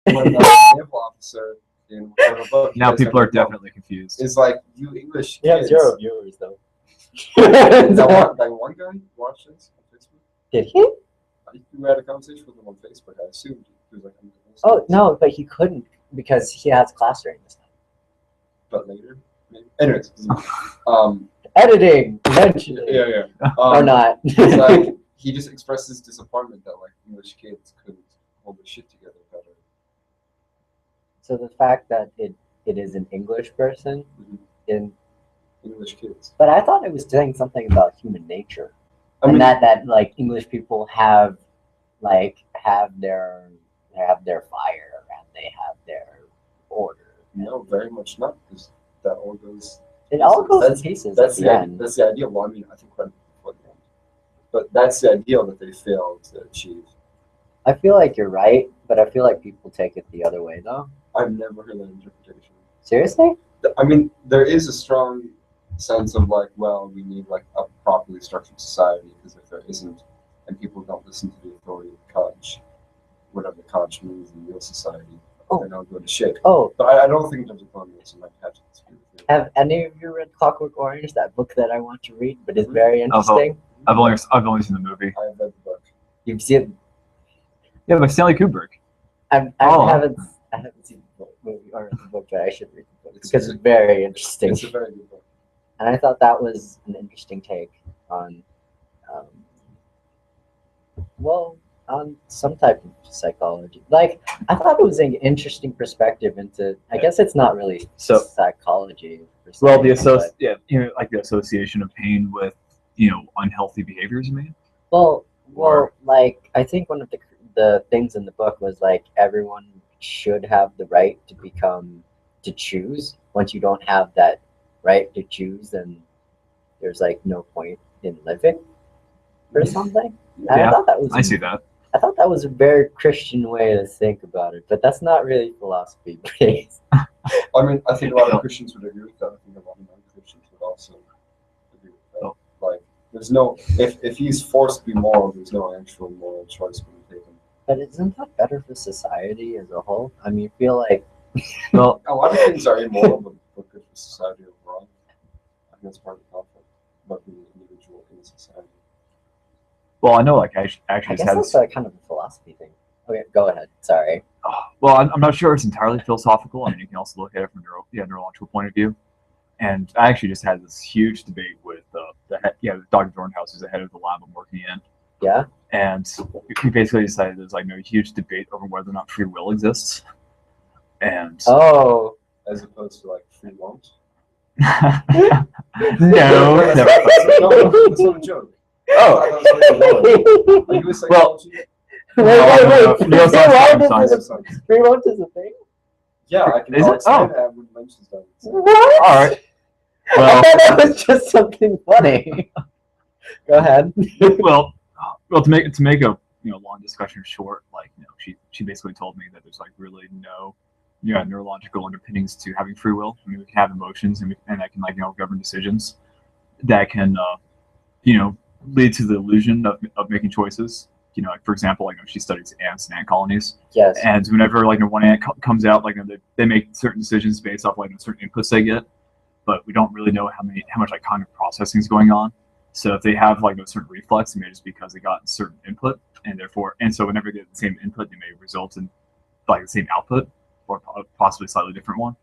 when the naval officer in the book, now people are definitely confused. It's like, you English You have kids. 0 viewers though. that one guy watched this on Facebook. Did he? We had a conversation with him on Facebook. I assumed he was like, Oh no, but he couldn't because he has class during this time. But later, maybe. Anyways, Editing eventually. yeah. Or not. It's like he just expressed his disappointment that like English kids couldn't hold their shit together better. So the fact that it is an English person in English kids. But I thought it was saying something about human nature. I mean, that like English people have their fire and they have their order. No, very much not, because that all goes. It all goes to pieces at the end. That's the ideal. Well, I mean, I think right before the end, but that's the ideal that they failed to achieve. I feel like you're right, but I feel like people take it the other way though. I've never heard that interpretation. Seriously? I mean, there is a strong sense of like, well, we need like a properly structured society, because if there isn't, and people don't listen to the authority of Koch, whatever Koch means in real society, then they'll go to shit. Oh. But I don't think in terms of colonialism, I have to disagree with you. Have any of you read Clockwork Orange, that book that I want to read, but it's very interesting? I've only seen the movie. I've read the book. You've seen? Yeah, by Stanley Kubrick. I haven't seen the movie or the book, but I should read the book because it's very interesting. It's a very good book. And I thought that was an interesting take on, on some type of psychology. Like, I thought it was an interesting perspective into. I guess it's not really psychology. Well, the association of pain with unhealthy behaviors. You mean? Well, like I think one of the things in the book was like everyone should have the right to choose. Once you don't have that right to choose, then there's like no point in living or something. And Yeah, I see that. I thought that was a very Christian way to think about it, but that's not really philosophy based. I mean, I think a lot of Christians would agree with that. I think a lot of non-Christians would also agree with that. Like, there's no, if he's forced to be moral, there's no actual moral choice being taken. But isn't that better for society as a whole? I mean, I feel like well, a lot of things are immoral, but good for society overall. I think that's part of the conflict about being an individual in society. Well, I know, like, I guess that's like kind of a philosophy thing. Okay, go ahead. Sorry. Well, I'm not sure it's entirely philosophical. I mean, you can also look at it from a neurological point of view. And I actually just had this huge debate with Dr. Dornhouse, who's the head of the lab I'm working in. Yeah. And we basically decided there's like no huge debate over whether or not free will exists. And as opposed to like free won't. No, never. That's not a joke. Oh. Are you a psychology? Wait. Free won't is a thing? Yeah, I can. Is it? I would mention that. What? All right. Well, I thought that was just something funny. Go ahead. well, to make a long discussion short, like she basically told me that there's like really no neurological underpinnings to having free will. I mean, we can have emotions and that can govern decisions that can lead to the illusion of making choices. Like for example, she studies ants and ant colonies. Yes. And whenever one ant comes out, they make certain decisions based off certain inputs they get, but we don't really know how much cognitive processing is going on. So if they have a certain reflex, it may just because they got certain input, and so whenever they get the same input, they may result in the same output or possibly a slightly different one.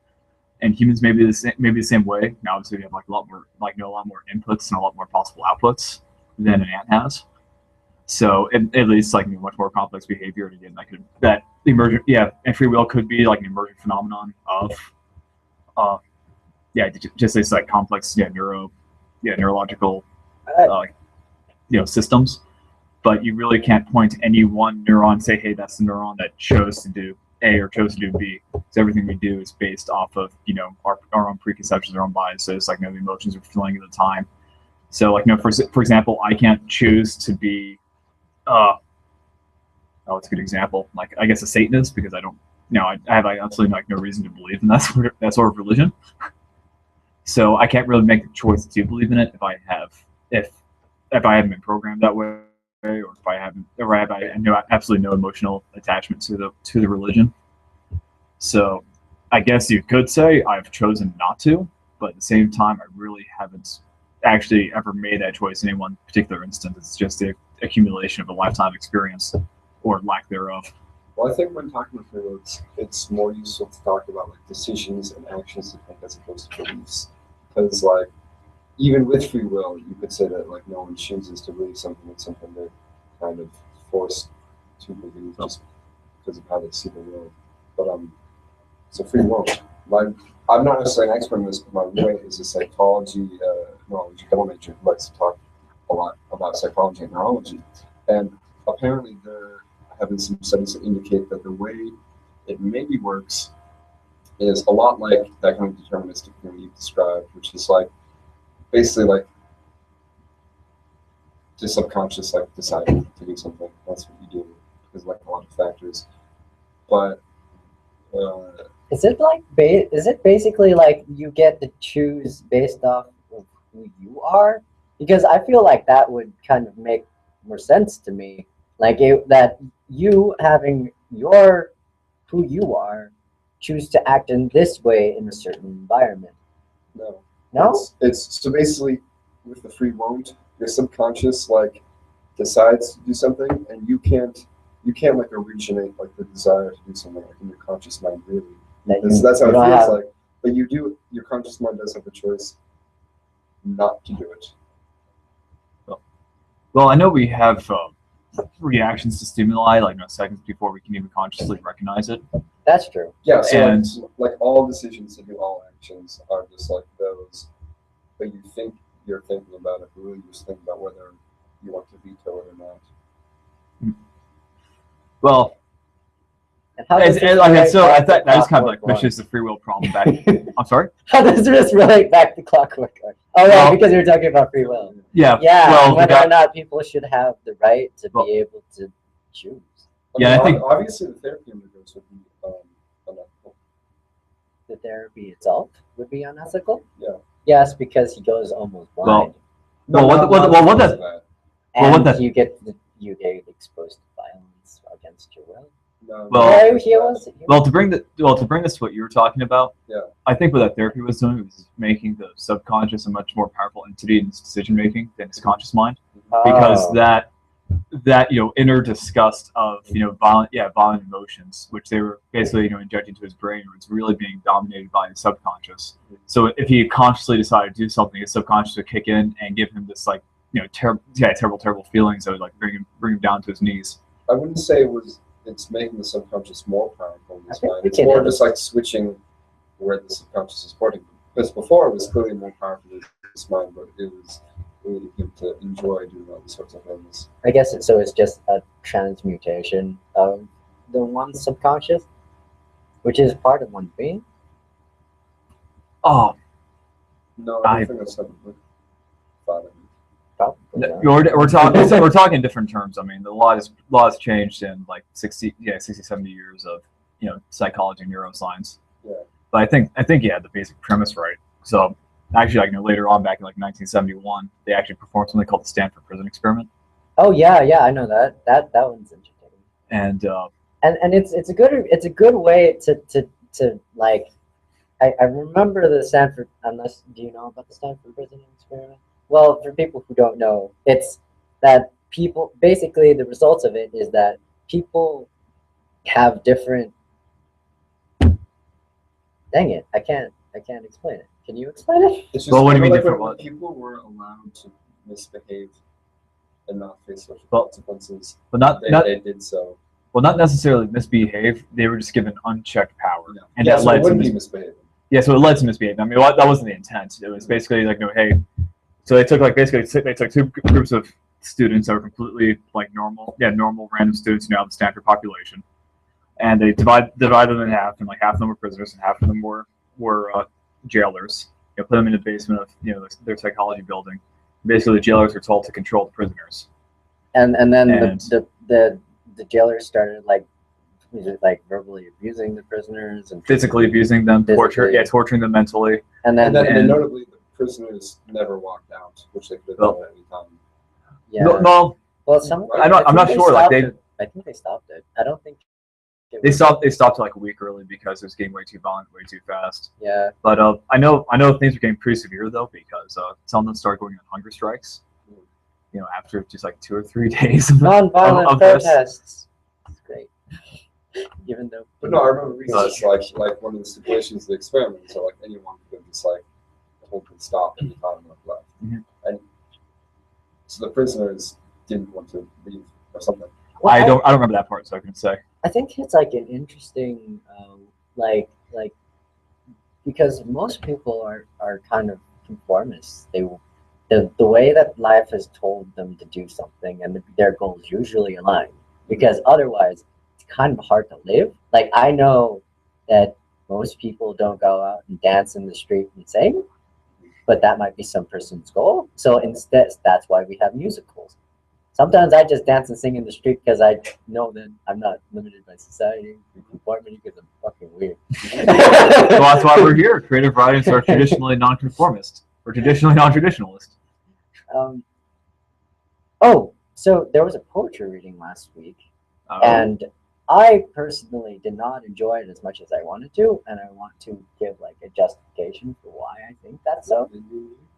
And humans may be the same way. Now obviously we have a lot more inputs and a lot more possible outputs than an ant has. So it leads to much more complex behavior. And again, and free will could be an emergent phenomenon of just this complex neurological systems. But you really can't point to any one neuron and say, hey, that's the neuron that chose to do A or chose to do B. Because everything we do is based off of our own preconceptions, our own biases, the emotions we're feeling at the time. So for example, I can't choose to be it's a good example. I guess a Satanist because I don't. I have absolutely no reason to believe in that sort of religion. So I can't really make the choice to believe in it if I haven't been programmed that way, or if I have absolutely no emotional attachment to the religion. So I guess you could say I've chosen not to, but at the same time, I really haven't actually ever made that choice in any one particular instance. It's just the accumulation of a lifetime experience or lack thereof. Well, I think when talking about free will, it's more useful to talk about like decisions and actions to take as opposed to beliefs, because like even with free will, you could say that like no one chooses to believe something. It's something they're kind of forced to believe just because of how they see the world. But so free will. I'm not necessarily an expert in this, but my roommate is a psychology neurology double major who likes to talk a lot about psychology and neurology. And apparently there have been some studies that indicate that the way it maybe works is a lot like that kind of deterministic thing you've described, which is like basically like just subconscious like deciding to do something. That's what you do because like a lot of factors. But is it basically like you get to choose based off of who you are? Because I feel like that would kind of make more sense to me. Like that you having who you are choose to act in this way in a certain environment. No? It's so basically with the free won't, your subconscious like decides to do something and you can't like originate like the desire to do something like in your conscious mind really. That's how it feels like. But your conscious mind does have the choice not to do it. Well, I know we have reactions to stimuli like seconds before we can even consciously recognize it. That's true. Yeah, so and like all decisions to do all actions are just like those, but you think you're thinking about it, but really you're just thinking about whether you want to veto it or not. Well, I thought that was kind of like pushes the free will problem back. I'm sorry? How does this relate back to clockwork? Oh yeah, because you're talking about free will. Yeah. Yeah, well, whether or not people should have the right to be able to choose. I think obviously the therapy undergoes would be unethical. The therapy itself would be unethical? Yeah. Yes, because he goes almost blind. You get exposed to violence against your will. To bring this to what you were talking about, I think what that therapy was doing was making the subconscious a much more powerful entity in its decision making than his conscious mind, because that inner disgust of violent emotions, which they were basically injecting to his brain, was really being dominated by his subconscious. So if he consciously decided to do something, his subconscious would kick in and give him this like terrible feelings that would like bring him down to his knees. I wouldn't say it's making the subconscious more powerful in this mind. It's more just like switching where the subconscious is pointing. Because before it was clearly more powerful than this mind, but it was really him to enjoy doing all these sorts of things. I guess it's just a transmutation of the one subconscious, which is part of one being. Oh. No, I don't think that's something thought of. We're talking in different terms. I mean, the law has changed in like 60, 70 years of psychology and neuroscience. Yeah. But I think you had the basic premise right. So actually, later on, back in like 1971, they actually performed something called the Stanford Prison Experiment. Oh yeah, I know that one's interesting. And it's a good way to like. I remember the Stanford. Do you know about the Stanford Prison Experiment? Well, for people who don't know, it's that people, basically the results of it is that people have different, dang it, I can't explain it. Can you explain it? It's just what do you mean different? When people were allowed to misbehave and not face social consequences, but they did so. Well, not necessarily misbehave. They were just given unchecked power, and that led to misbehaving. Yeah, so it led to misbehaving. I mean, that wasn't the intent. It was basically like, hey. So they took two groups of students that were completely like normal random students now in the Stanford population, and they divided them in half, and like half of them were prisoners and half of them were jailers. Put them in the basement of their psychology building. Basically, the jailers were told to control the prisoners. And then the jailers started like verbally abusing the prisoners and physically abusing them, torturing them mentally, and then notably. Prisoners never walked out, which they could have done at any time. Yeah. No. Well, I'm not sure. I think they stopped it. I don't think They stopped like a week early because it was getting way too violent, way too fast. Yeah. But I know things are getting pretty severe though, because some of them started going on hunger strikes. You know, after just like 2 or 3 days Non-violent of this. protests. It's great. Even though. But no, I remember reading this, like one of the stipulations of the experiment, so like anyone could just like the whole could stop any time left. Mhm. And so the prisoners didn't want to leave or something. Well, I don't remember that part, so I can say. I think it's like an interesting, like because most people are kind of conformists. The way that life has told them to do something and their goals usually align, because otherwise it's kind of hard to live. Like I know that most people don't go out and dance in the street and sing, but that might be some person's goal. So instead, that's why we have musicals. Sometimes I just dance and sing in the street because I know that I'm not limited by society and conformity because I'm fucking weird. Well, that's why we're here. Creative writers are traditionally non-conformist. We're traditionally non-traditionalist. Oh, so there was a poetry reading last week, and I personally did not enjoy it as much as I wanted to, and I want to give like a justification for why I think that's so.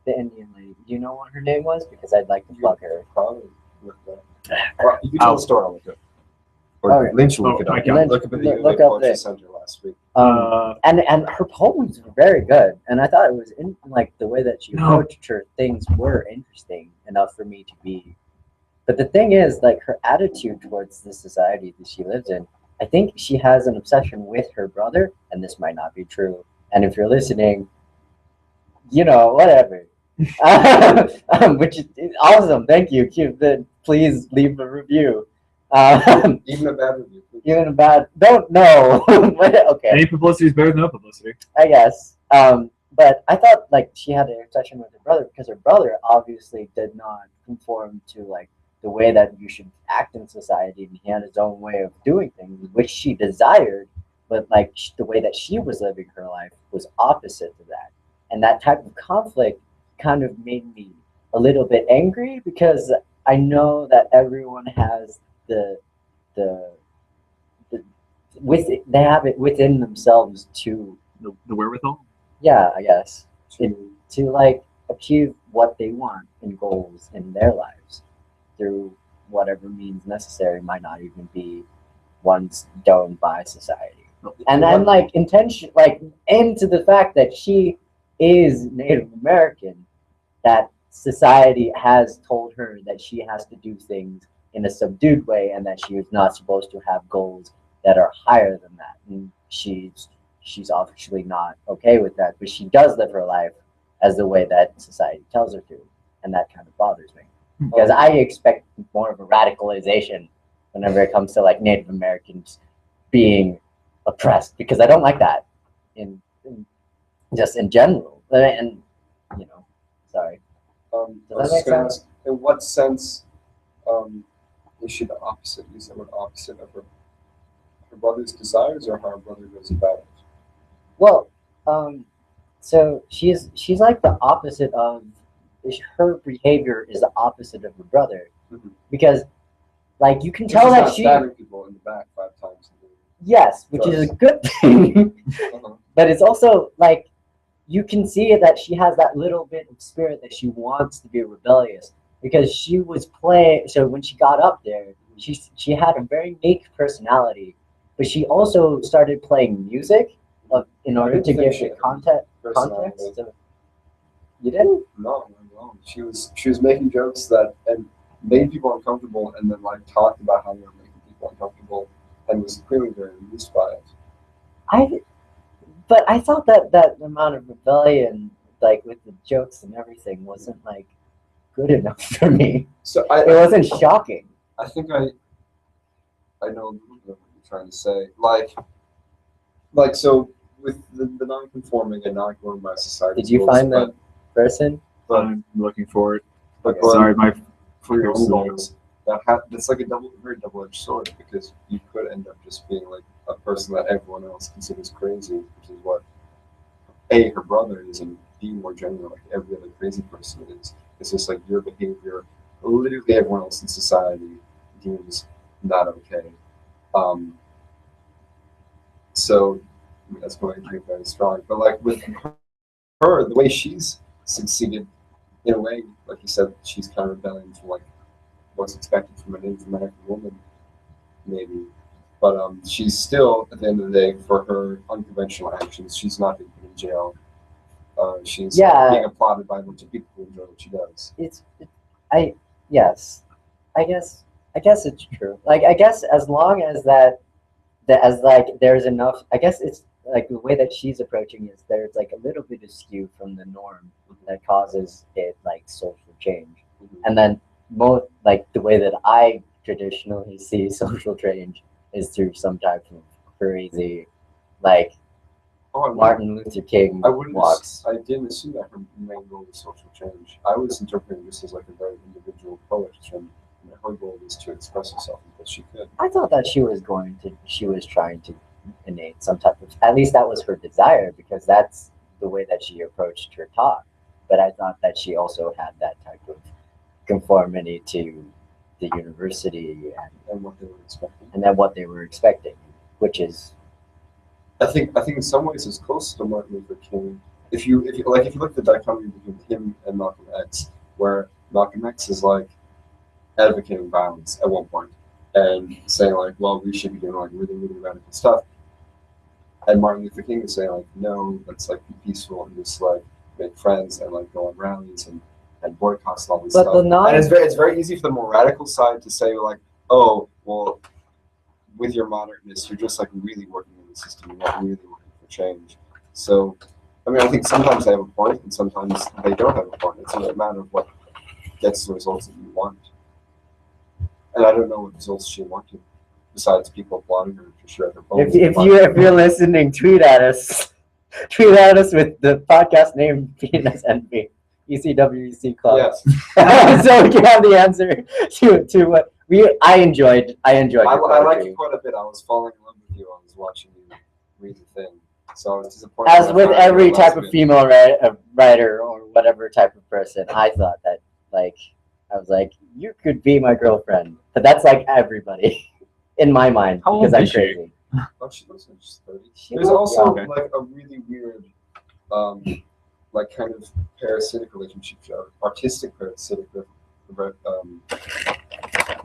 The Indian lady. Do you know what her name was? Because I'd like to plug her. Probably. Well, you can tell the story. I'll look it. Or Lynch will look it up. I can. Look up the Look up Poetry this. Center last week. And her poems were very good, and I thought it was in like the way that she approached her things were interesting enough for me to be. But the thing is, like her attitude towards the society that she lives in, I think she has an obsession with her brother, and this might not be true. And if you're listening, you know, whatever. Which is awesome. Thank you. Please leave a review. Even a bad review. Even a bad. Don't know. Okay. Any publicity is better than no publicity. I guess. But I thought like she had an obsession with her brother because her brother obviously did not conform to like the way that you should act in society, and he had his own way of doing things, which she desired. But like the way that she was living her life was opposite to that, and that type of conflict kind of made me a little bit angry because I know that everyone has they have it within themselves to The wherewithal. yeah, I guess to like achieve what they want and goals in their lives through whatever means necessary, might not even be ones done by society. And then like intention, like into the fact that she is Native American, that society has told her that she has to do things in a subdued way and that she is not supposed to have goals that are higher than that. And she's obviously not okay with that, but she does live her life as the way that society tells her to, and that kind of bothers me because I expect more of a radicalization whenever it comes to like Native Americans being oppressed, because I don't like that just in general. And you know, sorry. I was just going to ask, in what sense is she the opposite? You said what opposite of her brother's desires, or how her brother goes about it? Well, so she's like the opposite of her behavior is the opposite of her brother, because like you can tell that she stabbing people in the back 5 times a day. Yes, which is a good thing, but it's also like you can see that she has that little bit of spirit that she wants to be rebellious, because she was playing. So when she got up there, she had a very unique personality, but she also started playing music in order to give it context. You didn't? No. She was making jokes that and made people uncomfortable, and then like talked about how they were making people uncomfortable, and was clearly very amused by it. But I thought that amount of rebellion, like with the jokes and everything, wasn't like good enough for me. So it wasn't shocking. I think I know a little bit of what you're trying to say. Like so with the non-conforming and not going by society. Did you find that person? But I'm looking for it. But sorry, my for your own goals, that's like a very double-edged sword, because you could end up just being like a person that everyone else considers crazy, which is what her brother is, and B, more generally, like every other crazy person is. It's just like your behavior, literally everyone else in society deems not okay. So that's going to be very strong. But like with her, the way she's succeeded, in a way, like you said, she's kind of rebelling to like what's expected from a Native American woman, maybe. But she's still, at the end of the day, for her unconventional actions, she's not being put in jail. She's being applauded by a bunch of people who enjoy what she does. Yes, I guess it's true. Like, I guess as long as there's enough. I guess it's like the way that she's approaching is there's like a little bit of skew from the norm that causes it like social change, and then most like the way that I traditionally see social change is through some type of crazy, like Martin Luther King walks. I didn't assume that her main goal was social change. I was interpreting this as like a very individual poet, and her goal was to express herself as best she could. I thought that she was trying to innate some type of, at least that was her desire, because that's the way that she approached her talk. But I thought that she also had that type of conformity to the university and what they were expecting. And then what they were expecting, which is, I think in some ways it's close to Martin Luther King. If you look at the dichotomy between him and Malcolm X, where Malcolm X is like advocating violence at one point and saying like, well, we should be doing like really, really radical stuff. And Martin Luther King is saying like, no, let's like be peaceful and just like make friends and like go on rallies and boycotts and all this stuff. And it's very easy for the more radical side to say like, oh, well, with your modernness, you're just like really working in the system, you're not really working for change. So, I mean, I think sometimes they have a point and sometimes they don't have a point. It's a matter of what gets the results that you want. And I don't know what results she wanted, besides people applauding her for sure. If you're listening, tweet at us. Tweet at us with the podcast name Penis Envy, ECWC Club. Yes. So we can have the answer to what I enjoyed. I liked it quite a bit. I was falling in love with you. I was watching you read the thing. So I was disappointed. As with every type of female writer or whatever type of person, I thought that I was like, you could be my girlfriend. But that's like everybody in my mind because I'm crazy. Oh, she looks like she's 30. There's also like a really weird, like kind of parasitic relationship, artistic parasitic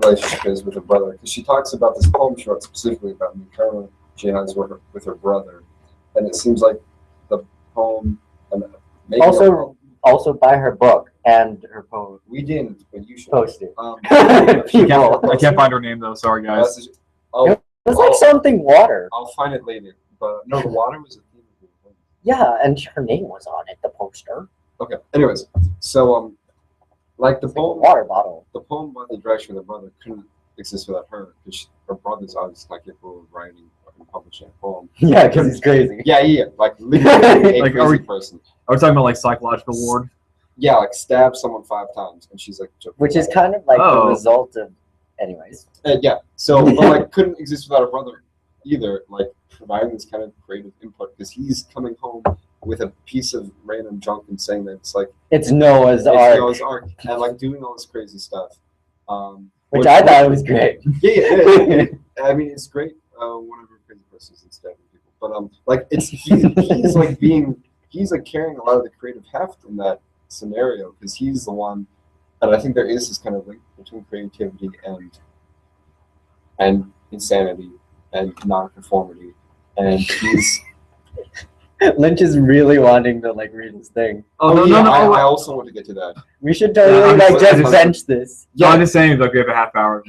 relationship is with her brother. Because she talks about this poem she wrote specifically about the encounter she has with her brother, and it seems like the poem and maybe also by her book and her poem. We didn't, but you should post it. I can't find her name though. Sorry, guys. It was like something water. I'll find it later. But no, the water was a theme of the poem. Yeah, and her name was on it, the poster. Okay. Anyways, so like the poem, water bottle. The poem by the direction of the brother couldn't exist without her because her brother's obviously like capable of writing and publishing a poem. Yeah, because he's crazy. Yeah, like literally a crazy person. Are we talking about like psychological ward? Yeah, like stab someone 5 times, and she's like, which is kind of like the result of, anyways. Yeah, so but like couldn't exist without her brother either. Like providing this kind of creative input because he's coming home with a piece of random junk and saying that it's like it's Noah's Ark, and like doing all this crazy stuff. Which I thought was great. Yeah. I mean, it's great. Whatever crazy persons and stabbing people, but like he's like carrying a lot of the creative heft in that scenario because he's the one, and I think there is this kind of link between creativity and insanity and non-conformity, and he's. Lynch is really wanting to like read this thing. No. I also want to get to that. We should totally just bench this. Yeah, I'm just saying like we have a half hour.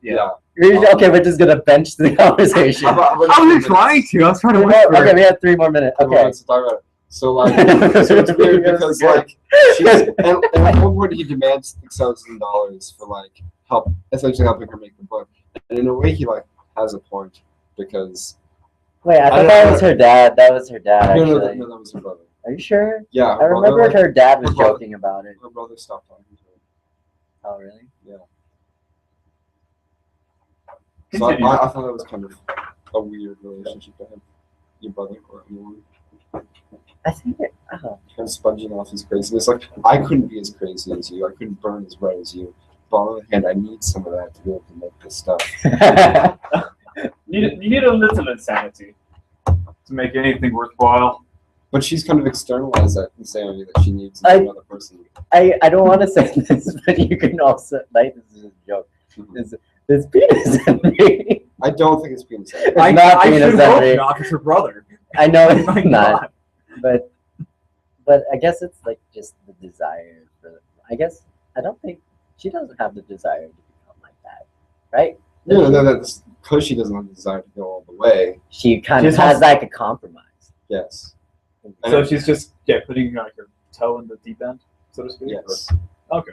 Yeah. Okay, we're just gonna bench the conversation. I was trying to. I was trying to whisper. Okay, we have 3 more minutes. Okay. So like, so it's weird because like, and at one point he demands $6,000 for like essentially helping her make the book, and in a way he like has a point because. Wait, I thought that was her dad. That was her dad. No, that was her brother. Are you sure? Yeah. I remembered her dad was joking about it. Her brother stopped talking to her. Oh, really? Yeah. So I thought that was kind of a weird relationship to him. Your brother or anyone. I think it. Kind of sponging off his craziness. Like, I couldn't be as crazy as you. I couldn't burn as bright as you. But on the other hand, I need some of that to be able to make this stuff. You need a little insanity. to make anything worthwhile. But she's kind of externalized that insanity that she needs I- another person. I don't want to say this, but you can also like this is a joke. This penis envy. I don't think it's penis. It's I not should penis hope envy. not. It's her brother. I know Oh it's my not, God. but I guess it's like just the desire for. I guess I don't think she doesn't have the desire to become like that, right? No, that's because she doesn't have the desire to go all the way. She kind She of just has wants- like a compromise. Yes. So she's just putting like her toe in the deep end, so to speak. Yes. Okay.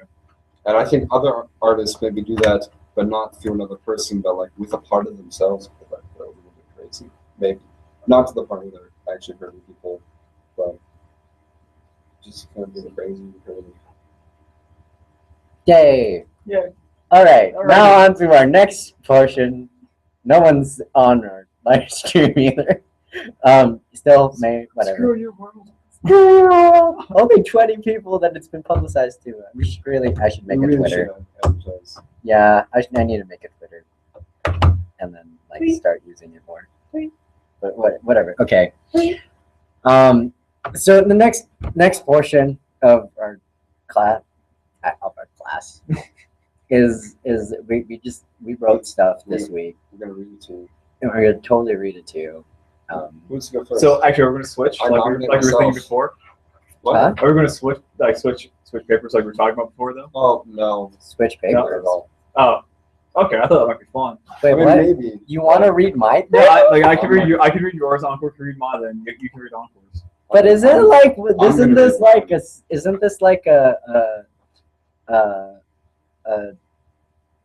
And I think other artists maybe do that, but not through another person, but like with a part of themselves. Like they're a little bit crazy, maybe not to the point where they're actually hurting people, but just kind of being crazy. Yay! Yeah. All right, Alrighty. now on to our next portion. No one's on our live stream either. Still, may whatever. Screw your world. Only 20 people that it's been publicized to. I should make a Really Twitter. should advertise. Yeah, I need to make a Twitter, and then like start using it more. But whatever. Okay. So the next portion of our class is we wrote stuff this week, We're gonna read it to you. and we're gonna totally read it to you. Who's to go first? So actually, we're gonna switch I like we were nominate thinking myself. before. what? Huh? Are we gonna switch papers like we were talking about before though? Oh no. Switch Not papers. at all. Oh, okay. I thought that might be fun. Wait, I mean, what? maybe. You want to read my thing? Yeah, I can read you. I can read yours. Encore can read mine. Then you can read Encore's. But isn't it like I'm isn't gonna this read like mine. isn't this like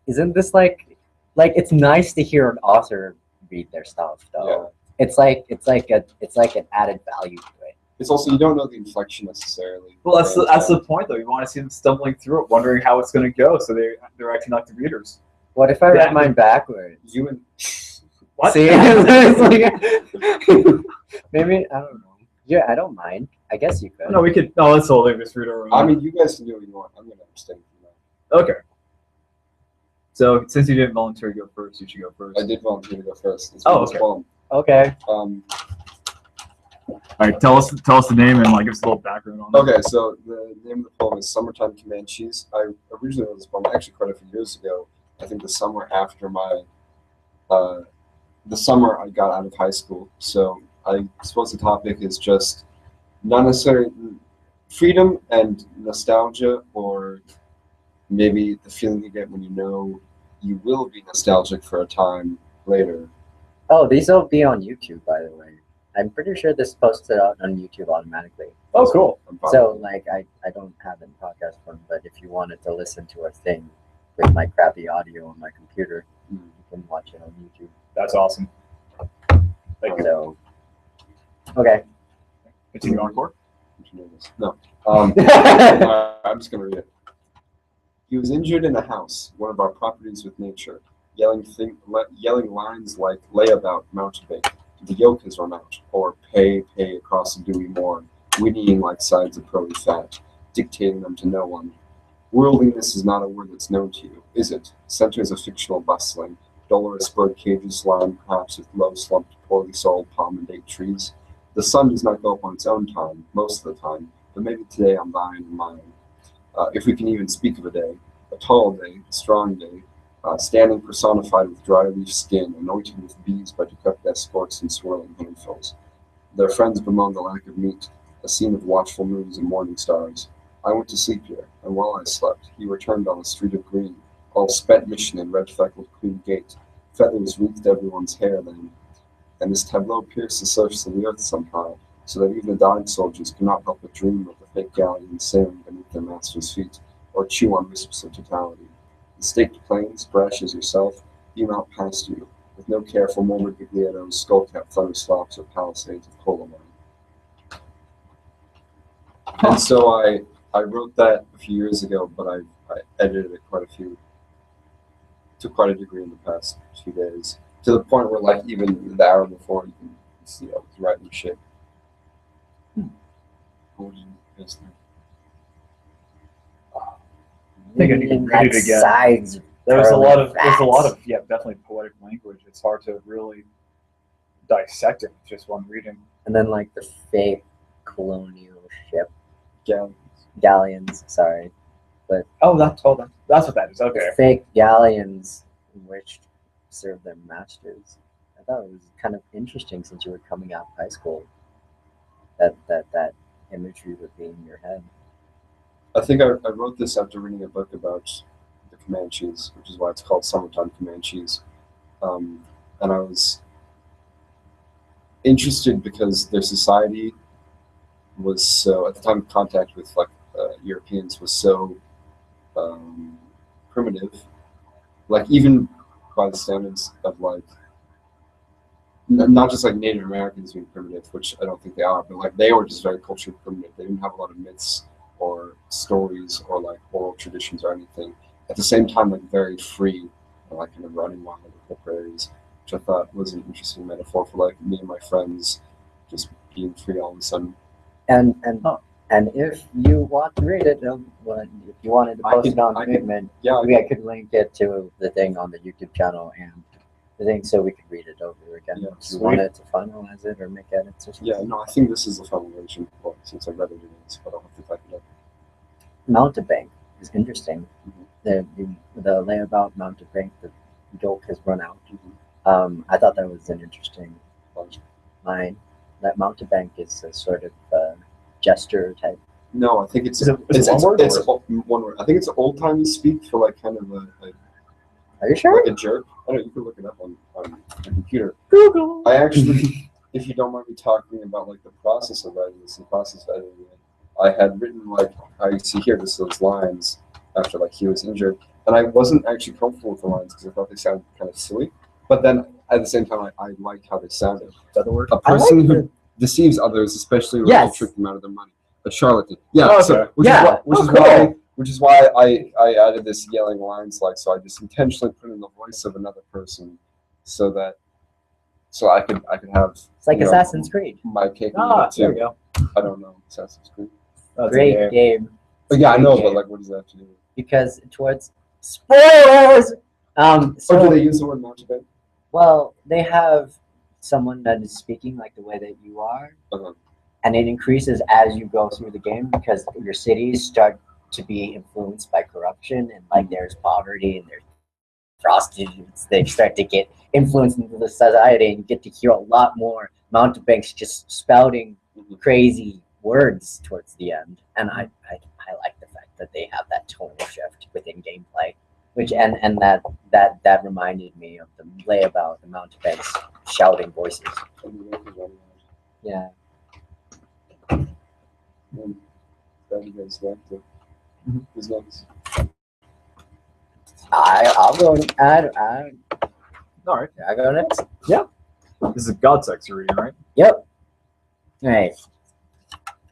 isn't this like it's nice to hear an author read their stuff though. Yeah. It's like an added value to it. It's also you don't know the inflection necessarily. Well, that's the point though. You want to see them stumbling through it, wondering how it's going to go, so they're acting like the readers. What if I Yeah. read mine backwards? You and What? See, it's like, maybe I don't know. Yeah, I don't mind. I guess you could. No, we could. No, let's totally just read our own. I mean, you guys can do what you want. I'm gonna abstain from that. Okay. So since you didn't volunteer to go first, you should go first. I did volunteer to go first. It's Oh, Venus okay. Poem. Okay. All right, tell us the name and like give us a little background on it. Okay, so the name of the poem is Summertime Comanches. I originally wrote this poem actually quite a few years ago. I think the summer after the summer I got out of high school. So I suppose the topic is just not necessarily freedom and nostalgia, or maybe the feeling you get when you know you will be nostalgic for a time later. Oh, these will be on YouTube, by the way. I'm pretty sure this is posted out on YouTube automatically. Oh, cool. I'm fine So, with it. like, I don't have it in podcast form, but if you wanted to listen to a thing with my crappy audio on my computer, you can watch it on YouTube. That's awesome. Thank you. So, okay. Continue Encore. No. I'm just gonna read it. He was injured in a house, one of our properties with nature, yelling lines like layabout mountebank. The yoke is run out, or pay across the dewy morn, whinnying like sides of pearly fat, dictating them to no one. Worldliness is not a word that's known to you, is it? Centers of fictional bustling, dolorous bird cages lined perhaps with low-slumped, poorly soiled palm and date trees. The sun does not go up on its own time, most of the time, but maybe today on thine and mine. If we can even speak of a day, a tall day, a strong day, standing personified with dry leaf skin, anointed with bees by decrepit escorts and swirling handfuls. Their friends bemoan the lack of meat, a scene of watchful moons and morning stars. I went to sleep here, and while I slept, he returned on the street of green, all spent mission and red-freckled clean gate. Feathers wreathed everyone's hair then, and this tableau pierced the surface of the earth somehow, so that even the dying soldiers could not help but dream of the fake galleons sailing beneath their masters' feet, or chew on wisps of totality. The staked plains, brash as yourself, beam out past you, with no care for morbid Bigliettos, skull-capped thunderslocks, or palisades of coal mine. And so I wrote that a few years ago, but I edited it to quite a degree in the past few days, to the point where, like, even the hour before, you can see I was writing shit. What do you guys think? I think I need to read Like it again. sides. There's a lot of Fats. definitely poetic language. It's hard to really dissecting with just one reading. And then like the fake colonial ship Yeah. galleons. Sorry, Oh, that's what that is. Okay. the fake galleons which serve their masters. I thought it was kind of interesting since you were coming out of high school. That imagery would be in your head. I think I wrote this after reading a book about the Comanches, which is why it's called Summertime Comanches. And I was interested because their society was so, at the time of contact with like Europeans, was so primitive, like even by the standards of like not just like Native Americans being primitive, which I don't think they are, but like they were just very culturally primitive. They didn't have a lot of myths or stories or like oral traditions or anything. At the same time, like very free, and, like kind of running wild over the prairies, which I thought was an interesting metaphor for like me and my friends just being free all of a sudden. And if you want to read it, if you wanted to post it on the movement, Yeah, I could link it to the thing on the YouTube channel and the thing so we could read it over again. Yeah, If you wanted to finalize it or make edits or something. yeah. No, I think this is the final version. Well, since I read it, but I'll have to type it up. Mountebank is interesting. The layabout Mountebank, the joke has run out. I thought that was an interesting line. That Mountebank is a sort of gesture type. No, I think Is it one word? It's one word. I think it's old timey speak for like kind of Are you sure? like a jerk. I don't know. You can look it up on the computer. Google. I actually, if you don't mind me talking about like the process of writing this and process of editing it, I had written like how you see here, those lines after like he was injured, and I wasn't actually comfortable with the lines because I thought they sounded kind of silly. But then at the same time, I liked how they sounded. Is that the word? A person who deceives others, especially when they trick them out of their money. A charlatan. Yeah. Oh, So, okay. which is why I added this yelling lines like so. I just intentionally put in the voice of another person so I could have It's like you know, Assassin's Creed. my cake and Ah, eat it there we too. go. I don't know Assassin's Creed. That's Great a game. But yeah, I know, Great but game. like, what does that have to do? Because towards spoilers. So do they use the word mountebank? Well, they have someone that is speaking like the way that you are, Uh-huh. and it increases as you go through the game because your cities start to be influenced by corruption and like there's poverty and there's prostitutes. They start to get influenced into the society, and you get to hear a lot more mountebanks just spouting crazy words towards the end. And I like the fact that they have that tonal shift within gameplay, which and that reminded me of the layabout, the mountebanks shouting voices. Yeah. Who's next? I'll go. All right. I go next. This is a God sex you're reading, right? Yep. All right.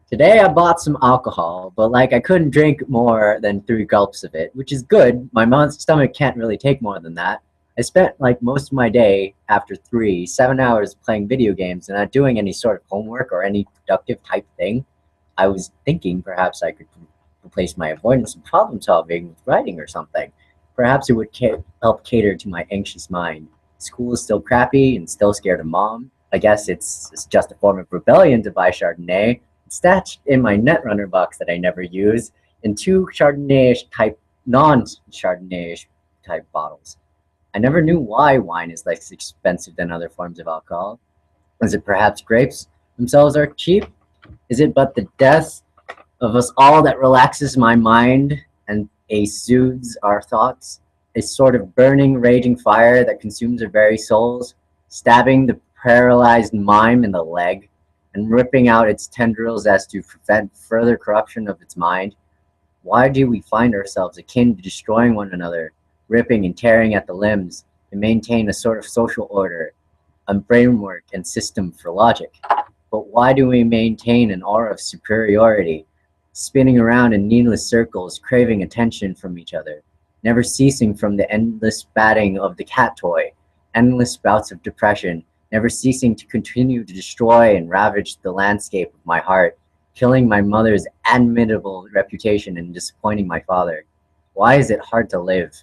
Today I bought some alcohol, but like I couldn't drink more than 3 gulps of it, which is good. My stomach can't really take more than that. I spent like most of my day after 7 hours playing video games and not doing any sort of homework or any productive type thing. I was thinking perhaps I could replace my avoidance of problem solving with writing or something. Perhaps it would help cater to my anxious mind. School is still crappy and still scared of mom. I guess it's just a form of rebellion to buy Chardonnay. It's stashed in my Netrunner box that I never use in 2 Chardonnay-ish type, non-Chardonnay-ish type bottles. I never knew why wine is less expensive than other forms of alcohol. Is it perhaps grapes themselves are cheap? Is it but the death of us all that relaxes my mind and soothes our thoughts? A sort of burning, raging fire that consumes our very souls, stabbing the paralyzed mime in the leg and ripping out its tendrils as to prevent further corruption of its mind. Why do we find ourselves akin to destroying one another, ripping and tearing at the limbs, to maintain a sort of social order, a framework and system for logic? But why do we maintain an aura of superiority, spinning around in needless circles, craving attention from each other, never ceasing from the endless batting of the cat toy, endless bouts of depression, never ceasing to continue to destroy and ravage the landscape of my heart, killing my mother's admirable reputation and disappointing my father? Why is it hard to live?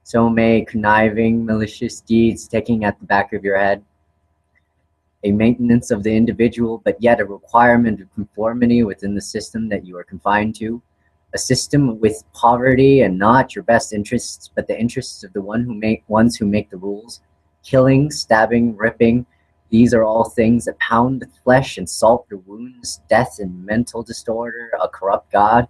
So many conniving, malicious deeds ticking at the back of your head. a maintenance of the individual, but yet a requirement of conformity within the system that you are confined to. A system with poverty and not your best interests, but the interests of the ones who make the rules. Killing, stabbing, ripping, these are all things that pound the flesh and salt your wounds. Death and mental disorder, a corrupt God.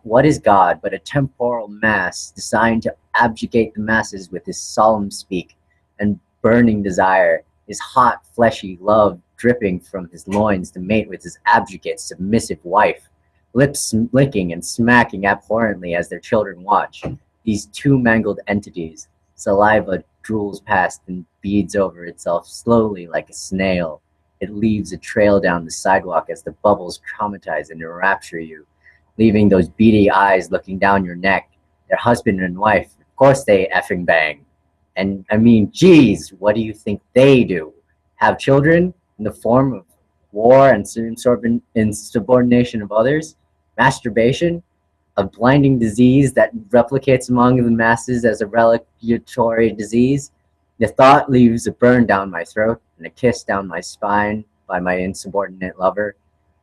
What is God but a temporal mass designed to abjugate the masses with his solemn speak and burning desire, his hot, fleshy love dripping from his loins to mate with his abjugate, submissive wife, lips licking and smacking abhorrently as their children watch. These two mangled entities, saliva drools past and beads over itself slowly like a snail. It leaves a trail down the sidewalk as the bubbles traumatize and enrapture you, leaving those beady eyes looking down your neck. Their husband and wife, of course they effing bang. And I mean, geez, what do you think they do? Have children in the form of war and insubordination of others? Masturbation? A blinding disease that replicates among the masses as a reliquatory disease? The thought leaves a burn down my throat and a kiss down my spine by my insubordinate lover.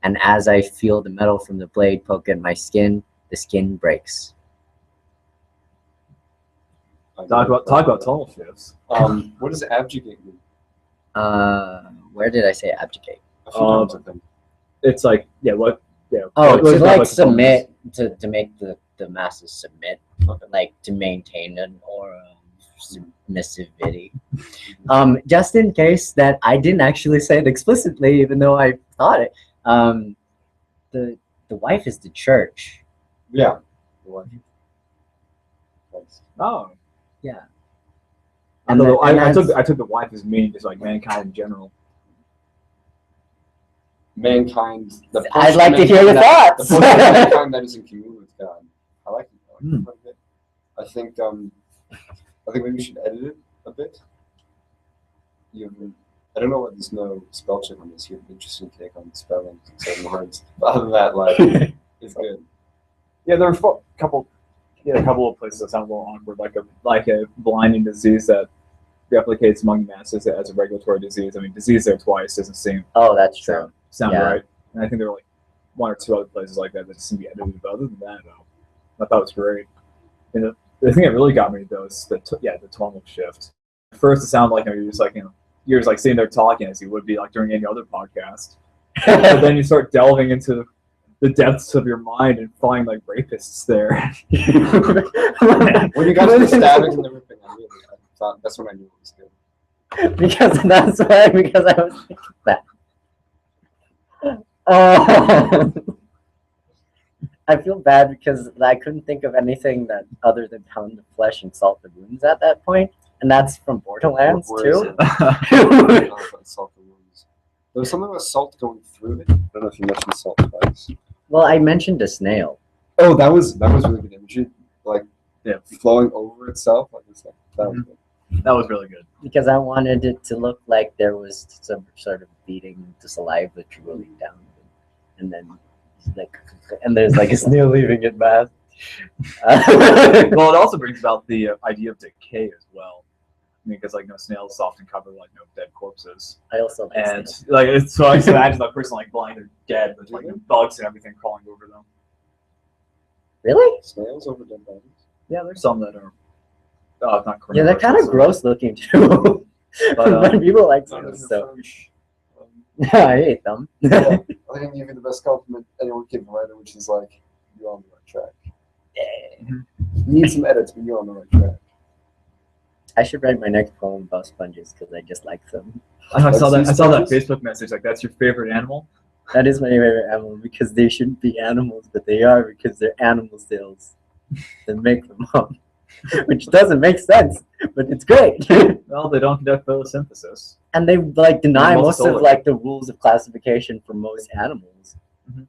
And as I feel the metal from the blade poke at my skin, the skin breaks. Talk about tonal shifts. What does abjugate mean? Where did I say abdicate? A few times, I think. It's like, Oh, what is to that like the submit, to make the masses submit, Okay. like to maintain an aura of submissivity. Just in case that I didn't actually say it explicitly, even though I thought it. The wife is the church. Yeah. The wife. Thanks. Oh. Yeah. I that's- took the wife as meaning just like mankind in general. Mankind. I'd like to hear your thoughts. The portion of mankind that is in communion with God. I like it. Quite a bit. I think maybe we should edit it a bit. I don't know what there's no spell check on this. You have an interesting take on spelling and certain words. But other than that, like, it's good. Yeah, there were a couple of places that sound a little awkward, like a blinding disease that replicates among the masses as a regulatory disease. I mean, disease there twice doesn't seem Oh, that's true. sound Yeah. right. And I think there were like one or two other places like that seem to be edited. But other than that, though, I thought it was great. And the thing that really got me though is the tonal shift. At first, it sounded like you're just like sitting there talking as you would be like during any other podcast. But then you start delving into the depths of your mind and find like rapists there. When you got to the stabbing and the ripping, I thought that's when I knew it was good. because I was thinking that. I feel bad because I couldn't think of anything that other than pound the flesh and salt the wounds at that point, and that's from Borderlands Where is too. There was something about salt going through it. I don't know if you mentioned salt twice. Well, I mentioned a snail. Oh, that was really good imagery. Like, Yeah. flowing over itself. Like this. That was good. That was really good. Because I wanted it to look like there was some sort of beating the saliva drooling down, and then there's like a snail leaving it mouth. Well, it also brings about the idea of decay as well. I mean, because like snails often cover like dead corpses, I also like and snails. so I just imagine that person like blind or dead with like bugs and everything crawling over them. Really? Snails over dead bodies. Yeah, there's some that are not. Yeah, they're kind of gross looking too. But people like snails, so I hate them. Yeah, I think I gave you the best compliment anyone can write, which is like, you're on the right track. Yeah. You need some edits, but you're on the right track. I should write my next poem about sponges because I just like them. I saw that Sponges? Facebook message like that's your favorite animal. That is my favorite animal because they shouldn't be animals, but they are because they're animal cells that make them up. Which doesn't make sense, but it's great. Well, they don't conduct photosynthesis. And they like deny They're most of multicellular. like the rules of classification for most animals. Mhm.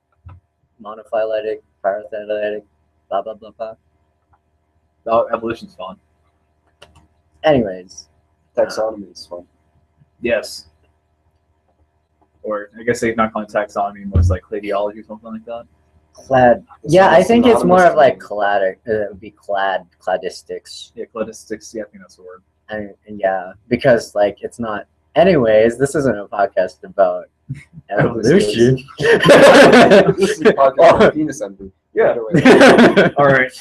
Monophyletic, paraphyletic, blah blah blah blah. Oh, evolution's fun. Anyways, Taxonomy is fun. Yes. Or I guess they're not calling it taxonomy, more like cladiology or something like that. clad. It's Yeah, like I think it's more synonymous of like to- cladic. It would be cladistics. Yeah, cladistics. Yeah, I think that's the word. And yeah, because like it's not Anyways, this isn't a podcast about evolution. This is a podcast about penis envy. Yeah. All right.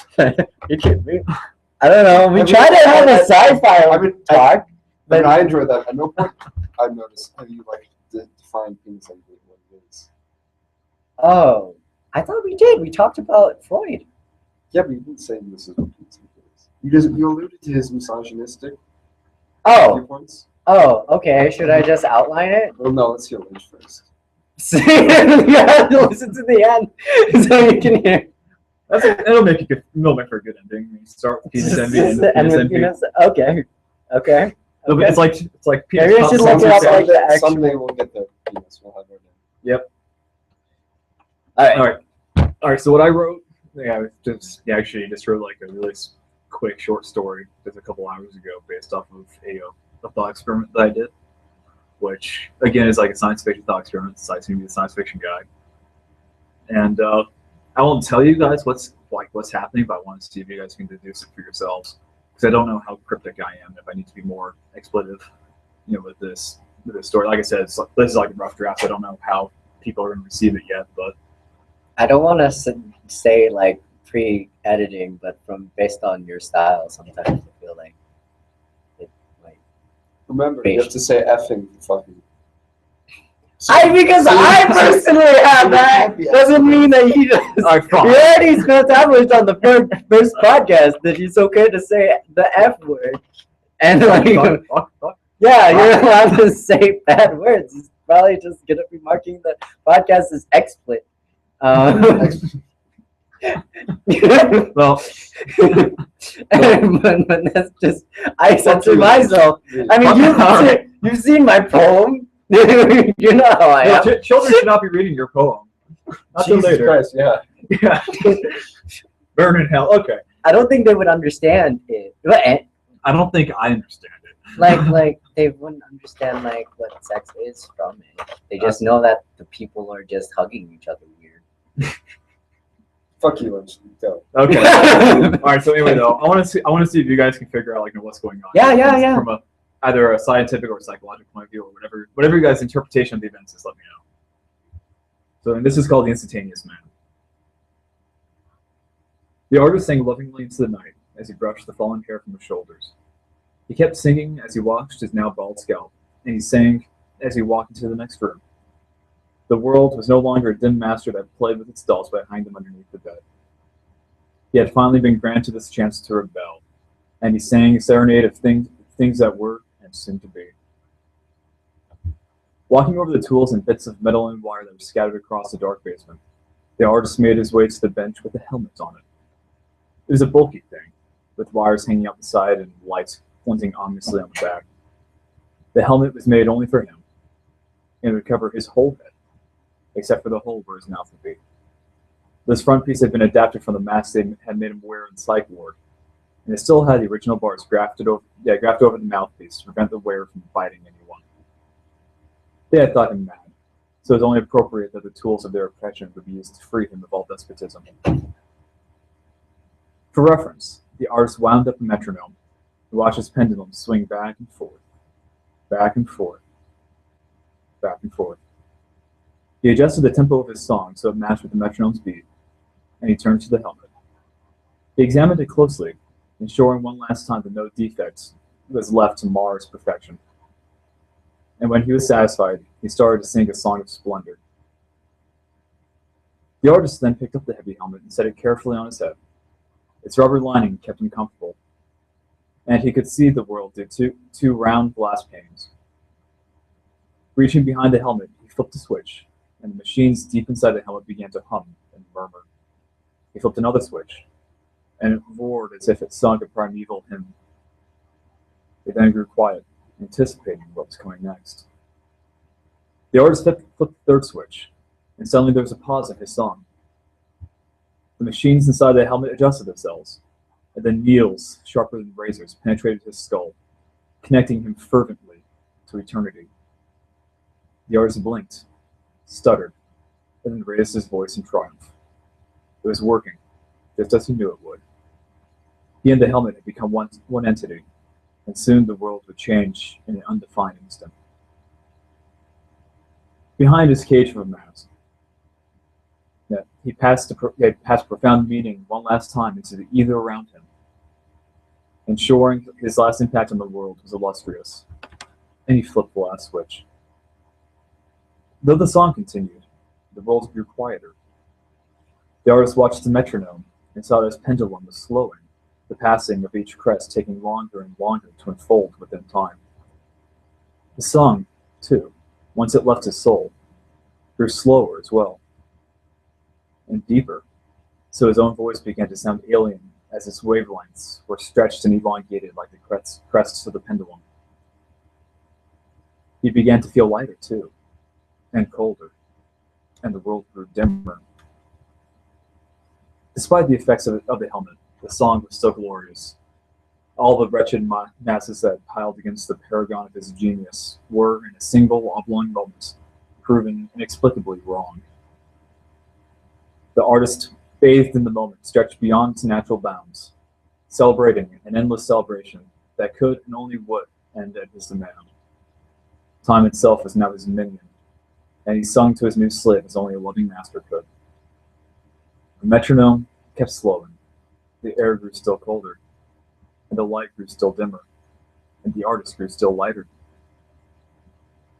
You kidding me? I don't know. We try to have a sci-fi talk, but I enjoy that. At no point I've noticed have you like defined penis envy what it is. oh, I thought we did. We talked about Freud. Yeah, but you didn't say this is what penis envy is. You alluded to his misogynistic Oh, viewpoints. oh, okay. Should I just outline it? Well, no, let's hear Lynch first. You have to listen to the end so you can hear. It'll make a good, it'll make for a good ending. You start with penis envy and And penis with envy. penis- Okay. Okay. It's like penis Maybe I should look it up like the actual. Someday we'll get there. Penis. We'll have our name. All right. All right. So what I wrote, actually just wrote like a really quick short story just a couple hours ago based off of a thought experiment that I did, which again is like a science fiction thought experiment. So I seem to be the science fiction guy, and I won't tell you guys what's happening, but I want to see if you guys can deduce it for yourselves because I don't know how cryptic I am. If I need to be more expletive, with this story. Like I said, this is like a rough draft. I don't know how people are going to receive it yet, but I don't want to say like pre-editing, but based on your style, sometimes I feel like it might. Remember, you have to say effing fucking. Because I personally have that doesn't mean that he does. all right, fine. We already established on the first podcast that it's okay to say the F word, and like, Fuck. yeah, you're allowed to say bad words. It's probably just gonna be marking the podcast as explicit. Well, but that's just I censor myself. I mean, you've seen my poem. You know how I am. children should not be reading your poem. Not till Jesus later. Christ, yeah. Yeah. Burn in hell. Okay. I don't think they would understand it. I don't think I understand it. Like they wouldn't understand like what sex is from it. They just know that the people are just hugging each other weird. Fuck you, Lynch. Go. Okay. All right. So anyway, though, I want to see if you guys can figure out like what's going on. Yeah. From either a scientific or psychological point of view, or whatever you guys' interpretation of the events is. Let me know. So, and this is called the instantaneous man. The artist sang lovingly into the night as he brushed the fallen hair from his shoulders. He kept singing as he washed his now bald scalp, and he sang as he walked into the next room. The world was no longer a dim master that played with its dolls behind him underneath the bed. He had finally been granted this chance to rebel, and he sang a serenade of things that were and soon to be. Walking over the tools and bits of metal and wire that were scattered across the dark basement, the artist made his way to the bench with a helmet on it. It was a bulky thing, with wires hanging out the side and lights glinting ominously on the back. The helmet was made only for him, and it would cover his whole head, except for the hole where his mouth would be. This front piece had been adapted from the mask they had made him wear in the psych ward, and it still had the original bars grafted over the mouthpiece to prevent the wearer from biting anyone. They had thought him mad, so it was only appropriate that the tools of their oppression would be used to free him of all despotism. For reference, the artist wound up a metronome and watched his pendulum swing back and forth, back and forth, back and forth. He adjusted the tempo of his song so it matched with the metronome's beat, and he turned to the helmet. He examined it closely, ensuring one last time that no defects was left to mar its perfection. And when he was satisfied, he started to sing a song of splendor. The artist then picked up the heavy helmet and set it carefully on his head. Its rubber lining kept him comfortable, and he could see the world through two round glass panes. Reaching behind the helmet, he flipped a switch, and the machines deep inside the helmet began to hum and murmur. He flipped another switch, and it roared as if it sung a primeval hymn. It then grew quiet, anticipating what was coming next. The artist flipped the third switch, and suddenly there was a pause in his song. The machines inside the helmet adjusted themselves, and then needles, sharper than razors, penetrated his skull, connecting him fervently to eternity. The artist blinked, stuttered, and then raised his voice in triumph. It was working, just as he knew it would. He and the helmet had become one entity, and soon the world would change in an undefined instant. Behind his cage of mask, he had passed profound meaning one last time into the ether around him, ensuring his last impact on the world was illustrious. And he flipped the last switch. Though the song continued, the world grew quieter. The artist watched the metronome and saw that his pendulum was slowing, the passing of each crest taking longer and longer to unfold within time. The song, too, once it left his soul, grew slower as well, and deeper, so his own voice began to sound alien as its wavelengths were stretched and elongated like the crests of the pendulum. He began to feel lighter, too, and colder, and the world grew dimmer. Despite the effects of the helmet, the song was still glorious. All the wretched masses that piled against the paragon of his genius were, in a single oblong moment, proven inexplicably wrong. The artist, bathed in the moment, stretched beyond its natural bounds, celebrating an endless celebration that could and only would end at his demand. Time itself was now his minion, and he sung to his new slave as only a loving master could. The metronome kept slowing, the air grew still colder, and the light grew still dimmer, and the artist grew still lighter.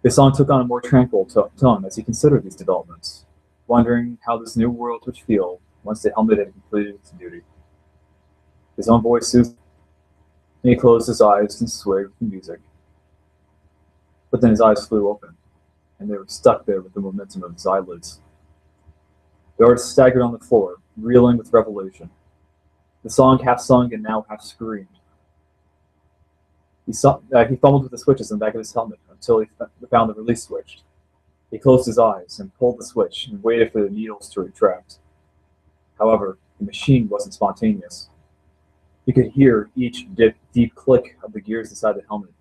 The song took on a more tranquil tone as he considered these developments, wondering how this new world would feel once the helmet had completed its duty. His own voice soothed him, and he closed his eyes and swayed with the music. But then his eyes flew open, and they were stuck there with the momentum of his eyelids. The artist staggered on the floor, reeling with revelation. The song half sung and now half screamed. He fumbled with the switches in the back of his helmet until he found the release switch. He closed his eyes and pulled the switch and waited for the needles to retract. However, the machine wasn't spontaneous. He could hear each deep click of the gears inside the helmet.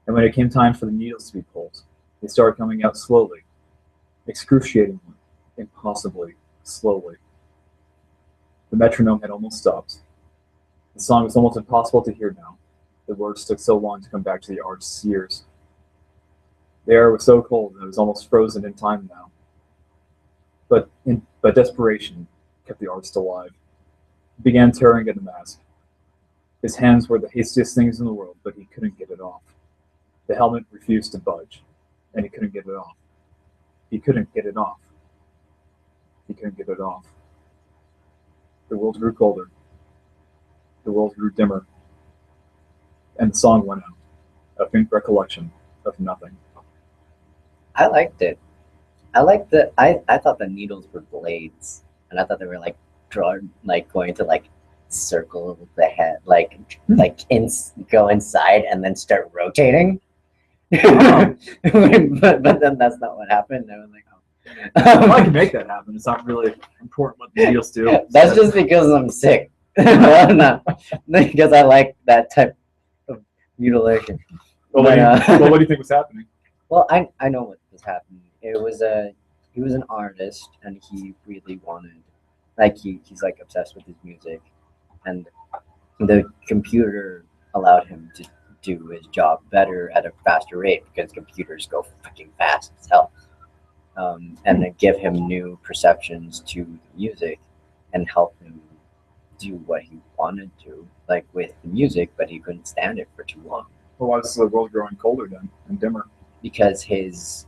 And when it came time for the needles to be pulled, they started coming out slowly, excruciatingly, impossibly slowly. The metronome had almost stopped. The song was almost impossible to hear now. The words took so long to come back to the artist's ears. The air was so cold that it was almost frozen in time now. But desperation kept the artist alive. He began tearing at the mask. His hands were the hastiest things in the world, but he couldn't get it off. The helmet refused to budge, and he couldn't get it off. He couldn't get it off. He couldn't get it off. The world grew colder. The world grew dimmer. And the song went out, a faint recollection of nothing. I liked it. I thought the needles were blades, and I thought they were like drawn, like going to like circle the head, go inside and then start rotating. but then that's not what happened. I was like, Well, I can make that happen. It's not really important what the needles do. That's just because I'm sick. No, because I like that type of mutilation. Well, what do you think was happening? Well, I know what was happening. He was an artist, and he really wanted, like he's like obsessed with his music, and the computer allowed him to do his job better at a faster rate because computers go fucking fast as hell, and then give him new perceptions to the music and help him do what he wanted to, like with the music, but he couldn't stand it for too long. Well, why is the world growing colder then and dimmer? Because his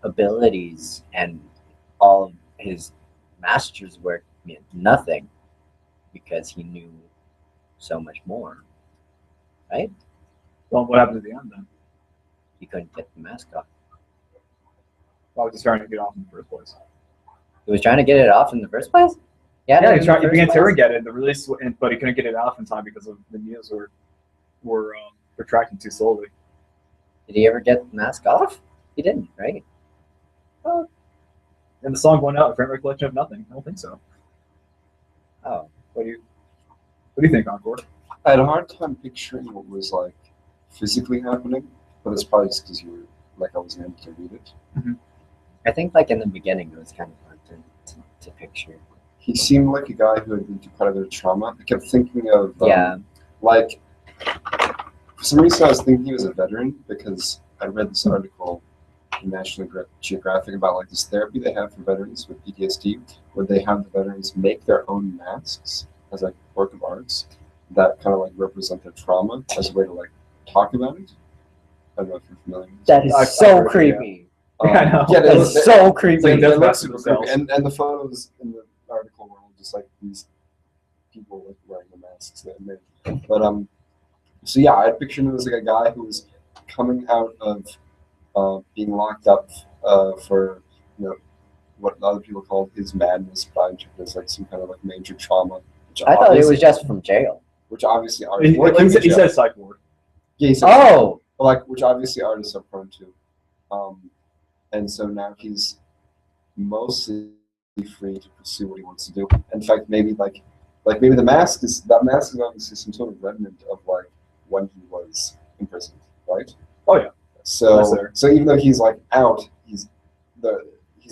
abilities and all of his master's work meant nothing because he knew so much more, right? Well, what happened at the end then? He couldn't get the mask off. Why was he trying to get off in the first place? He was trying to get it off in the first place? Yeah, he began tearing at it in the release, but he couldn't get it off in time because of the needles were retracting too slowly. Did he ever get the mask off? He didn't, right? Well, and the song went out, a faint recollection of nothing. I don't think so. Oh. What do you think, Encore? I had a hard time picturing what was like physically happening, but it's probably just because I wasn't able to read it. Mm-hmm. I think like in the beginning it was kind of hard to picture. He seemed like a guy who had been through quite a bit of trauma. I kept thinking of Yeah. like for some reason I was thinking he was a veteran because I read this article in National Geographic about like this therapy they have for veterans with PTSD, where they have the veterans make their own masks as like work of arts that kind of like represent their trauma as a way to like talk about it. I don't know if you're familiar with That is so creepy. I know. Yeah, That is so creepy. They does look mess super with creepy. themselves. And the photos in the article were just like these people like wearing the masks they made. But so yeah, I pictured him as like a guy who was coming out of being locked up for what other people called his madness, but I interpret as like some kind of like major trauma. I thought it was just from jail. Which obviously are He said psych ward. Yeah, he said Oh, like which obviously artists are prone to. And so now he's mostly free to pursue what he wants to do. In fact, maybe like maybe the mask is obviously some sort of remnant of like when he was imprisoned, right? Oh yeah. So even though he's like out, he's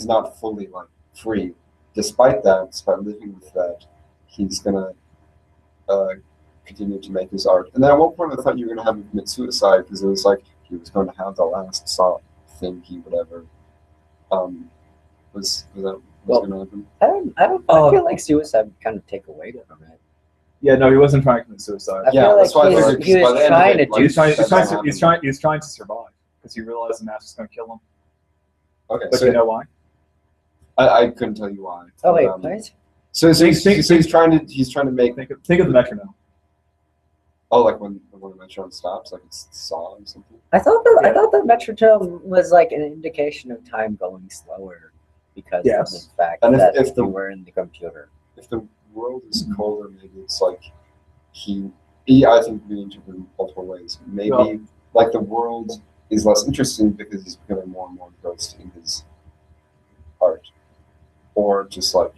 not fully like free. Despite living with that, he's gonna continue to make his art. And then at one point, I thought you were gonna have him commit suicide because it was like he was going to have the last thing whatever. Was that gonna happen? I feel like suicide would kind of take away from it. Yeah, no, he wasn't trying to commit suicide. I feel that's why I like figured, he was by the end of trying it, to like, do. He's trying to survive because he realized the mask was going to kill him. Okay, But so you know why? I couldn't tell you why. Oh wait, But, what? So he's trying to make. Think of the metronome. Oh, like when the metronome stops, like it's saw or something. I thought the metronome was like an indication of time going slower because of the fact And that if you were in the computer. If the world is colder, maybe it's like I think we interpret in multiple ways. Maybe like the world is less interesting because he's becoming more and more engrossed in his art, or just like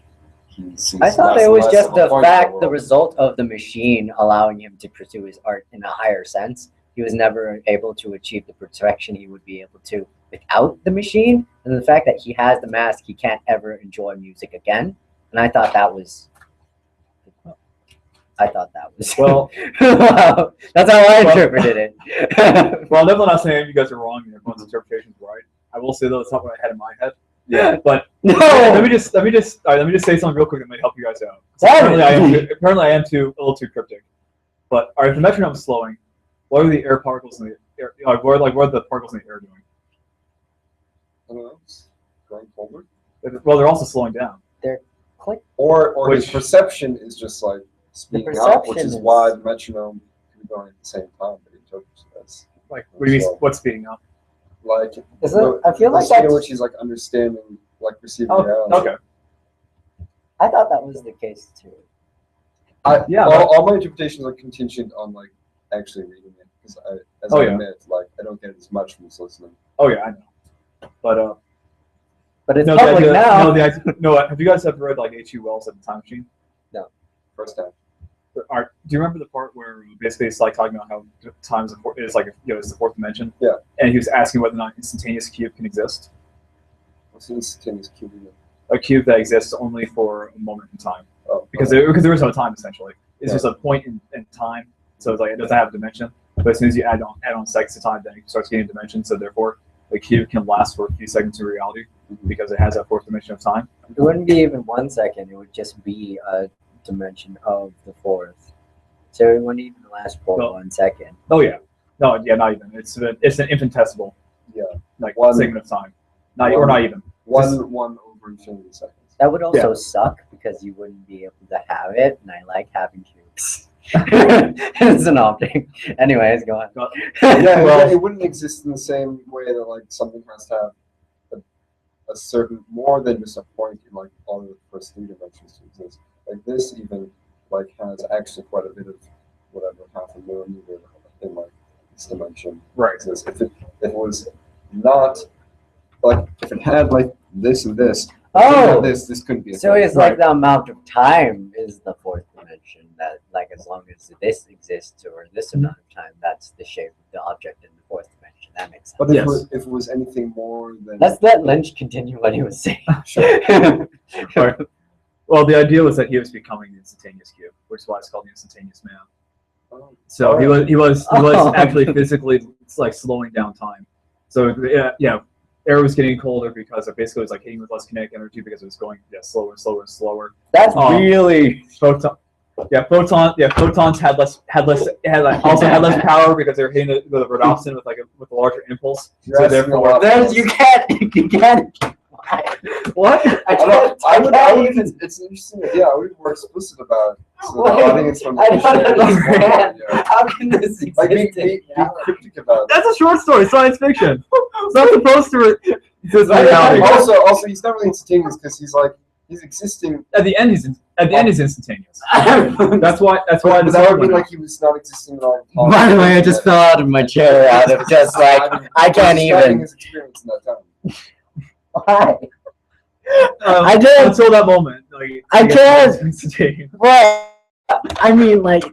he sees. I thought less it and was less just of a the point in fact, the world. result of the machine allowing him to pursue his art in a higher sense. He was never able to achieve the perfection he would be able to without the machine, and the fact that he has the mask, he can't ever enjoy music again. And I thought that was. Well, that's how I interpreted it. well, I'm definitely not saying you guys are wrong and everyone's interpretation is right. I will say though, it's not what I had in my head. Yeah, but No! let me just say something real quick that might help you guys out. So apparently I am a little too cryptic. But all right, if the metronome is slowing, what are the air particles in the air? What are the particles in the air doing? I don't know. Going forward. Well, they're also slowing down. Click. Or his Which- perception is just like speeding up, which perception is is- why the metronome can be going at the same time. But he took this. Like, what do you mean? So- What's speeding up? Like Is it? I feel the like speed that's. at which he's like understanding, like perceiving Oh, reality. okay. I thought that was the case too. Yeah, all my interpretations are contingent on like actually reading it because I yeah. admit, like I don't get it as much from just listening. Oh yeah, I know. But It's no, public now. Have you guys ever read like H.G. Wells at the Time Machine? First time. Do you remember the part where basically it's like talking about how time is like it's the fourth dimension? Yeah. And he was asking whether or not instantaneous cube can exist. What's the instantaneous cube? A cube that exists only for a moment in time, Oh, because okay. there is no time essentially. It's Yeah. just a point in time. So it's like it doesn't have a dimension. But as soon as you add on seconds to time, then it starts getting a dimension. So therefore, the cube can last for a few seconds in reality because it has that fourth dimension of time. It wouldn't be even 1 second. It would just be a dimension of the fourth. So it wouldn't even last for Well- 1 second. Oh yeah, no, yeah, not even. It's an infinitesimal, Yeah. like One- segment of time. Not even. One over infinity seconds. That would also suck because you wouldn't be able to have it, and I like having cubes. It's an optic. Anyways, go on. Yeah, Well- it wouldn't exist in the same way that like something has to have a certain more than just a point in like all of the first three dimensions to exist. Like this even like has actually quite a bit of whatever half a millimeter in like this dimension. Right. Exists. If it was not like if it had like this and this, Oh! this couldn't be a So thing. it's like the amount of time is the fourth dimension. That like as long as this exists or this amount of time, that's the shape of the object in the fourth dimension. That makes sense. But if, Yes. if it was anything more than Let's let Lynch continue what he was saying. Right. Well, the idea was that he was becoming the instantaneous cube, which is why it's called the instantaneous man. So he was Oh. actually physically like slowing down time. So yeah, air was getting colder because it basically was like hitting with less kinetic energy because it was going slower and slower and slower. That's really Photons had less also had less power because they were hitting the rhodopsin with a larger impulse. So therefore, you can't. what? It's an interesting idea. I would be more explicit about it. So the audience from I don't understand. How can this exist? Like, be cryptic about it. That's a short story, science fiction. It's not supposed to. Also, he's not really instantaneous because he's existing. At the end, he's instantaneous. That's why. But that would mean like he was not existing at all. By the way, I just fell out of my chair out of just like I can't even. His experience in that time. Why? I did until that moment. Like I can't. Instantaneous. Well, I mean, like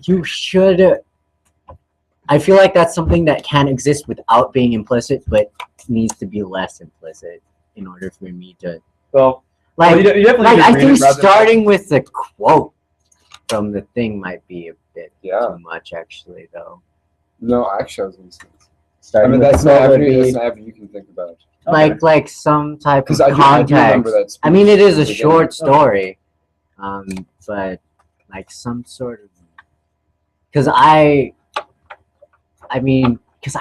you should. I feel like that's something that can exist without being implicit, but needs to be less implicit in order for me to. Well, like, you definitely I think starting with the quote from the thing might be a bit too much, actually, though. No, actually, I was going to say. Starting with that's the not quote would every be you can think about. like some type of I do remember context. that I mean, it is a speech. short story, but like some sort of because I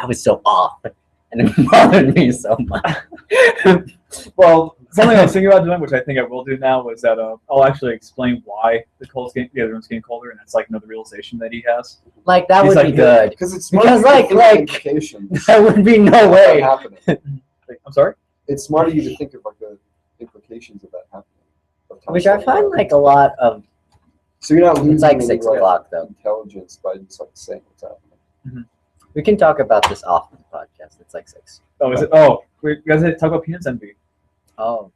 was so off and it bothered me so much. Well, something I was thinking about doing, which I think I will do now, was that I'll actually explain why the room's getting colder, and that's like the realization that he has. Like that would be good Because like there would be no way. I'm sorry. It's smart of you to think of like the implications of that happening. Which I find like a lot of. So you're not losing. It's like any, 6 o'clock though. Intelligence by just like saying what's happening. Mm-hmm. We can talk about this off the podcast. It's like 6. Oh, is it? Oh, you guys had to talk about penis envy. Oh.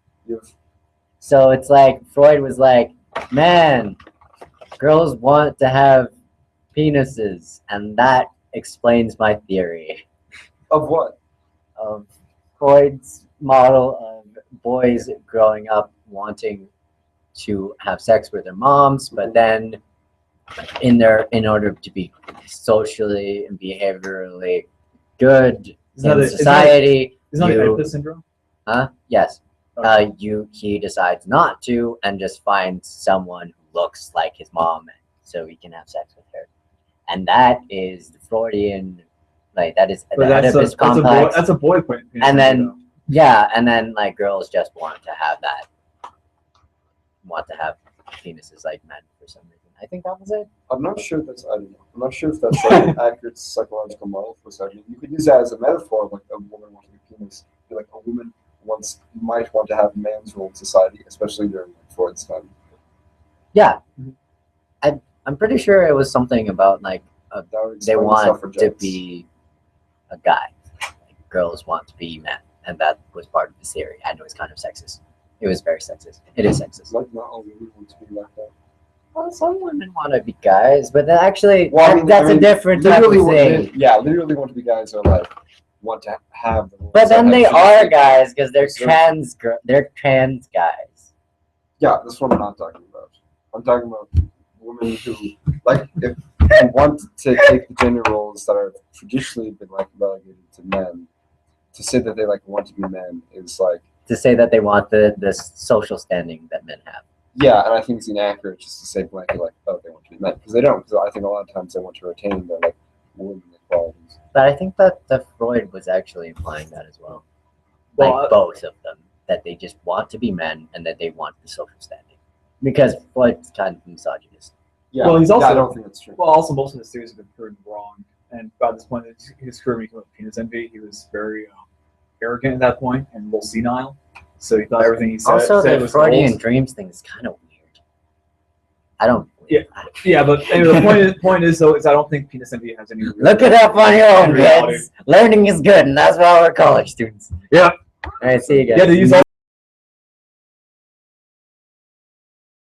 So it's like Freud was like, man, girls want to have penises, and that explains my theory. Of what? Of Freud's model of boys growing up wanting to have sex with their moms, but then in order to be socially and behaviorally good in society, isn't that Oedipus syndrome? Yes. Okay. He decides not to and just finds someone who looks like his mom so he can have sex with her. And that is the Freudian, like that is the Oedipus complex. That's a boy point. And then and then like girls just want to have penises like men for some reason. I think that was it. I'm not sure that's. I don't know. I'm not sure if that's like an accurate psychological model for society. You could use that as a metaphor, like a woman wanting a penis. Like a woman might want to have a man's role in society, especially during Freud's time. Yeah, I'm pretty sure it was something about like they want to be a guy. Like, girls want to be men, and that was part of the theory. I know it's kind of sexist. It was very sexist. It is sexist. Like not all women want to be like that. Well, some women want to be guys, but actually, that's a different type of thing. Literally want to be guys are like want to have. But then they are guys because they're trans. They're trans guys. Yeah, that's what I'm not talking about. I'm talking about women who like if they want to take the gender roles that are traditionally been like relegated to men. To say that they like want to be men is like to say that they want the social standing that men have. Yeah, and I think it's inaccurate just to say blankly like, oh, they want to be men, because they don't. Because I think a lot of times they want to retain their like women qualities. But I think that Freud was actually implying that as well. Like both of them, that they just want to be men and that they want the social standing. Because Freud's kind of misogynist. Yeah, well, he's also. I don't think that's true. Well, also most of his theories have been proven wrong, and by this point in his career, when he came up with penis envy, he was very arrogant at that point and a little senile. So he thought everything he said. Also, the was Freudian dreams thing is kind of weird. I don't. Yeah, but anyway, the point is though, is I don't think penis envy has any. Look it up on your own, kids. Learning is good, and that's why we're college students. Yeah. All right, see you guys. Yeah, they use all